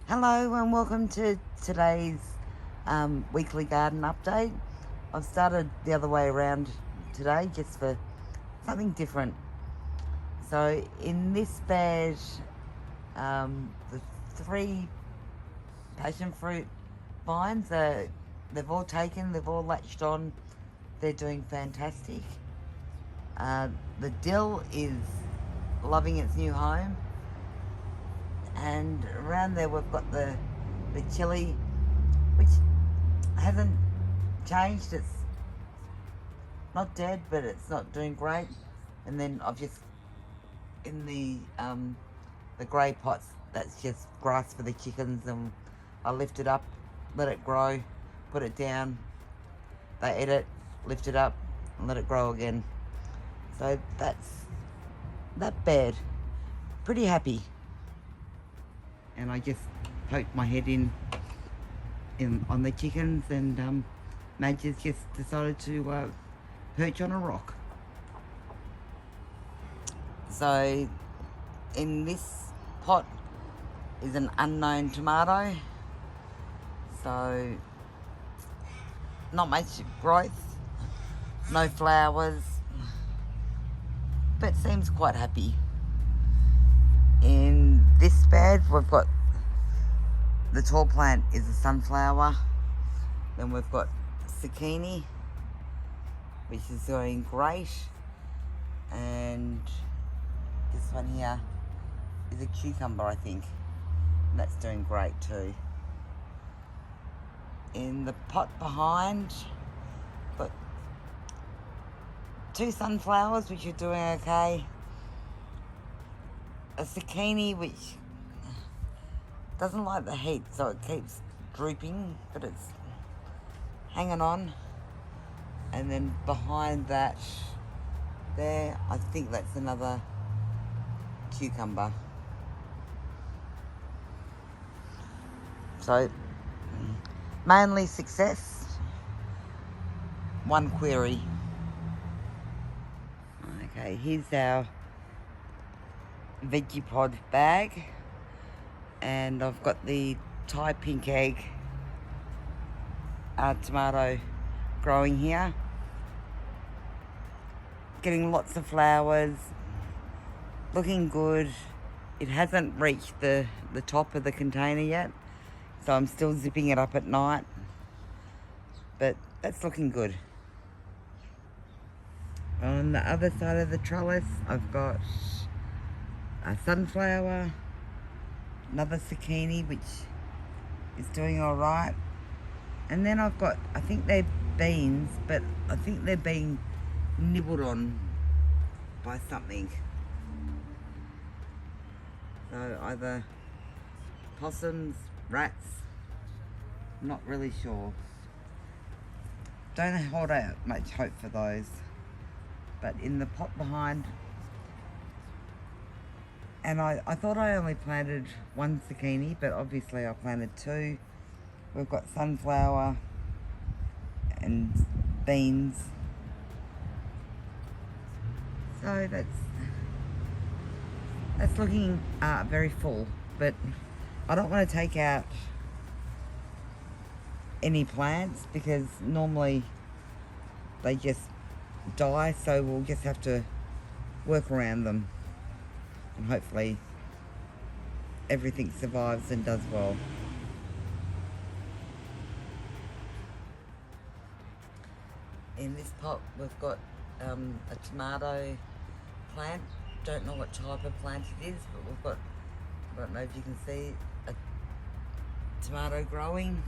Hello and welcome to today's weekly garden update. I've started the other way around today just for something different. So in this bed, the 3 passion fruit vines they've all taken, they've all latched on, they're doing fantastic. The dill is loving its new home. And around there we've got the chili, which hasn't changed. It's not dead, but it's not doing great. And then I've just in the grey pots, that's just grass for the chickens, and I lift it up, let it grow, put it down, they eat it, lift it up and let it grow again. So that's that bed. Pretty happy. And I just poked my head in on the chickens, and Madge has just decided to perch on a rock. So in this pot is an unknown tomato, so not much growth, no flowers, but seems quite happy. In this bed we've got the tall plant is a sunflower, then we've got zucchini, which is doing great, and this one here is a cucumber, I think, and that's doing great too. In the pot behind, got 2 sunflowers which are doing okay, a zucchini which doesn't like the heat, so it keeps drooping, but it's hanging on. And then behind that there, I think that's another cucumber. So mainly success, one query. Okay, here's our veggie pod bag, and I've got the Thai pink egg tomato growing here, getting lots of flowers, looking good. It hasn't reached the top of the container yet, so I'm still zipping it up at night, but that's looking good. On the other side of the trellis I've got a sunflower, another zucchini which is doing all right, and then I've got, I think they're beans, but I think they're being nibbled on by something. So either possums, rats, not really sure. Don't hold out much hope for those. But in the pot behind, and I thought I only planted 1 zucchini, but obviously I planted 2. We've got sunflower and beans. So that's looking very full, but I don't want to take out any plants because normally they just die, so we'll just have to work around them, and hopefully everything survives and does well. In this pot we've got a tomato plant. Don't know what type of plant it is, but we've got, I don't know if you can see, a tomato growing.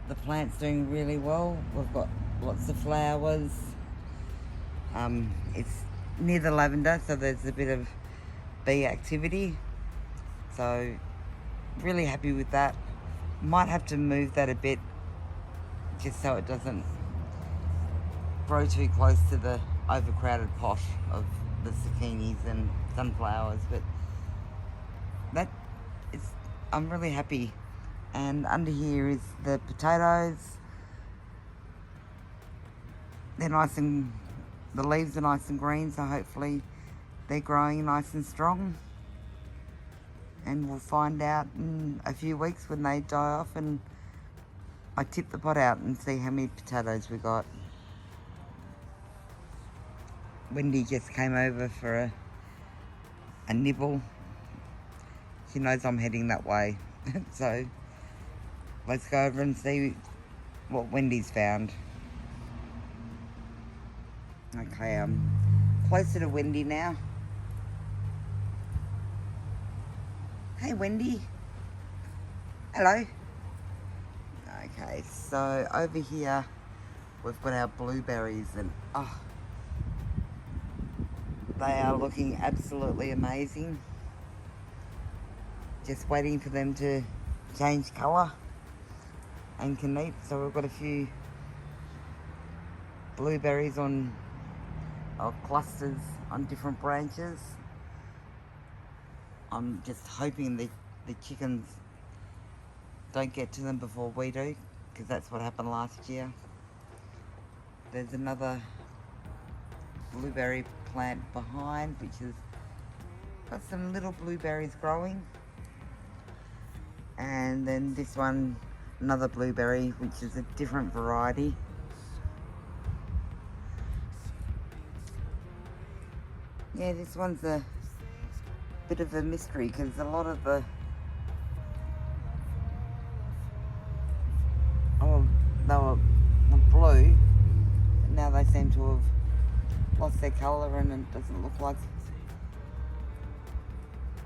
The plant's doing really well. We've got lots of flowers. It's near the lavender, so there's a bit of bee activity. So really happy with that. Might have to move that a bit just so it doesn't grow too close to the overcrowded pot of the zucchinis and sunflowers, but I'm really happy. And under here is the potatoes. They're nice, and the leaves are nice and green, so hopefully they're growing nice and strong. and we'll find out in a few weeks when they die off, and I tip the pot out and see how many potatoes we got. Wendy just came over for a nibble. She knows I'm heading that way. So let's go over and see what Wendy's found. Okay, I'm closer to Wendy now. Hey Wendy. Hello. Okay, so over here we've got our blueberries, and they are looking absolutely amazing. Just waiting for them to change colour and can eat. So we've got a few blueberries on clusters on different branches. I'm just hoping the chickens don't get to them before we do, because that's what happened last year. There's another blueberry plant behind, which has got some little blueberries growing. And then this one, another blueberry, which is a different variety. Yeah, this one's a bit of a mystery, because a lot of the they were blue, and now they seem to have lost their colour, and it doesn't look like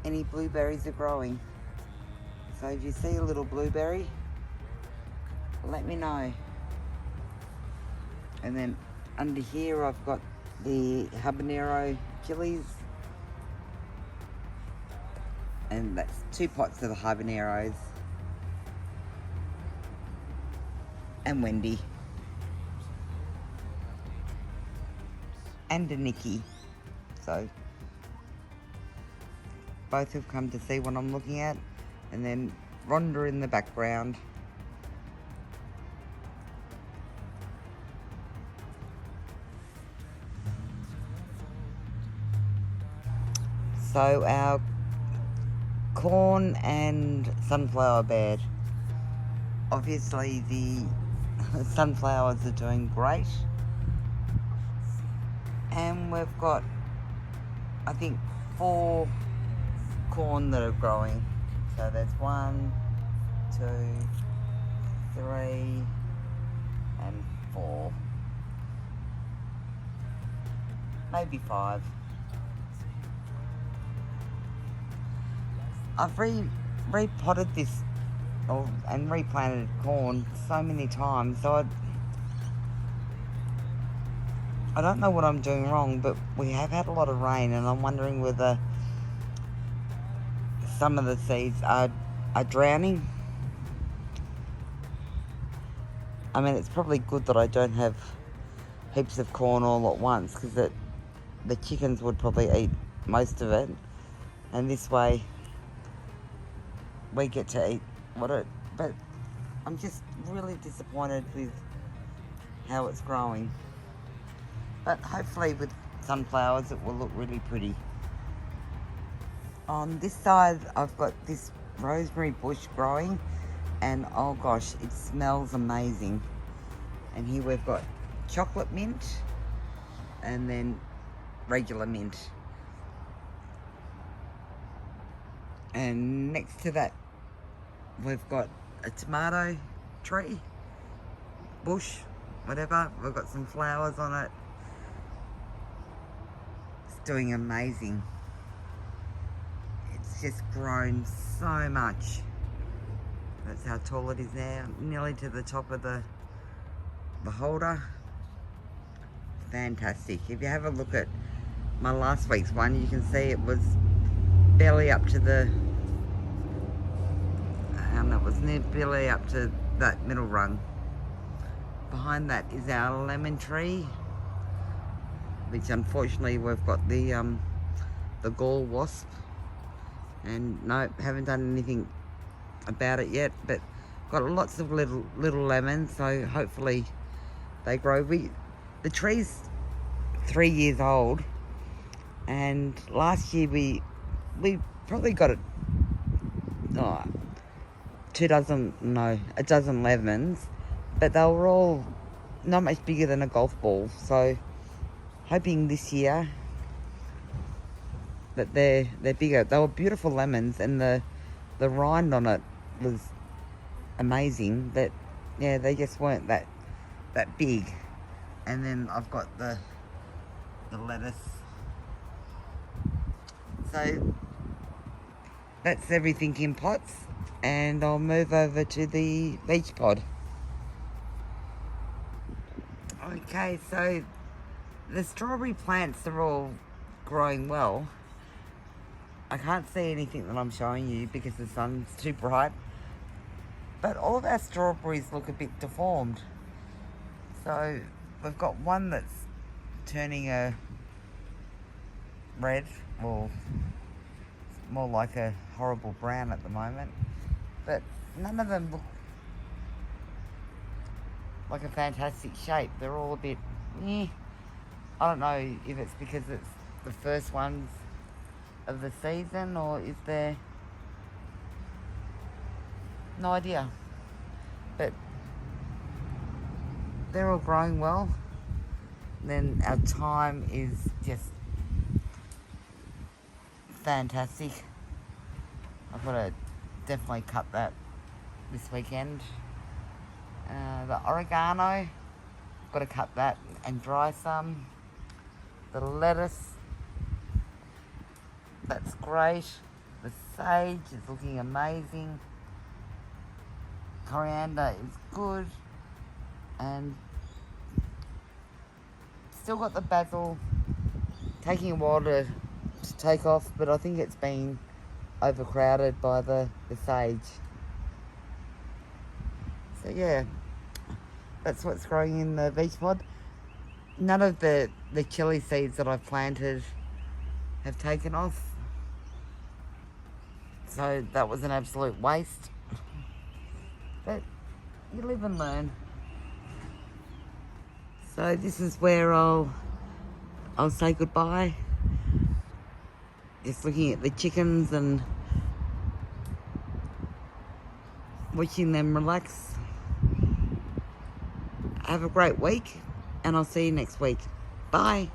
any blueberries are growing. So if you see a little blueberry, let me know. And then under here I've got the habanero chilies, and that's 2 pots of the habaneros. And Wendy. And a Nikki. So both have come to see what I'm looking at. And then Rhonda in the background. So our corn and sunflower bed. Obviously the sunflowers are doing great. And we've got, I think, 4 corn that are growing. So there's 1, 2, 3, and 4. Maybe 5. I've repotted this and replanted corn so many times, so I don't know what I'm doing wrong, but we have had a lot of rain, and I'm wondering whether some of the seeds are drowning. I mean, it's probably good that I don't have heaps of corn all at once, because the chickens would probably eat most of it, and this way we get to eat but I'm just really disappointed with how it's growing. But hopefully with sunflowers it will look really pretty. On this side I've got this rosemary bush growing, and oh gosh, it smells amazing. And here we've got chocolate mint and then regular mint. And next to that we've got a tomato tree, bush, whatever. We've got some flowers on it. It's doing amazing. It's just grown so much. That's how tall it is now, nearly to the top of the holder. Fantastic. If you have a look at my last week's one, you can see it was barely up to the barely up to that middle rung. Behind that is our lemon tree, which unfortunately we've got the gall wasp, and no, haven't done anything about it yet, but got lots of little lemons, so hopefully they grow. The tree's 3 years old, and last year we probably got it oh, a dozen lemons, but they were all not much bigger than a golf ball. So hoping this year that they're bigger. They were beautiful lemons, and the rind on it was amazing. But yeah, they just weren't that big. And then I've got the lettuce. So that's everything in pots, and I'll move over to the beach pod. Okay, so the strawberry plants are all growing well. I can't see anything that I'm showing you because the sun's too bright, but all of our strawberries look a bit deformed. So we've got one that's turning a red, or more like a horrible brown at the moment, but none of them look like a fantastic shape. They're all a bit I don't know if it's because it's the first ones of the season, or if they're, no idea, but they're all growing well. Then our thyme is just fantastic. I've got to definitely cut that this weekend. The oregano, I've got to cut that and dry some. The lettuce, that's great. The sage is looking amazing. Coriander is good. And still got the basil, taking a while to take off, but I think it's been overcrowded by the sage. So yeah, that's what's growing in the beach pod. None of the chili seeds that I've planted have taken off, so that was an absolute waste. But you live and learn. So this is where I'll say goodbye. Just looking at the chickens and watching them relax. Have a great week, and I'll see you next week. Bye.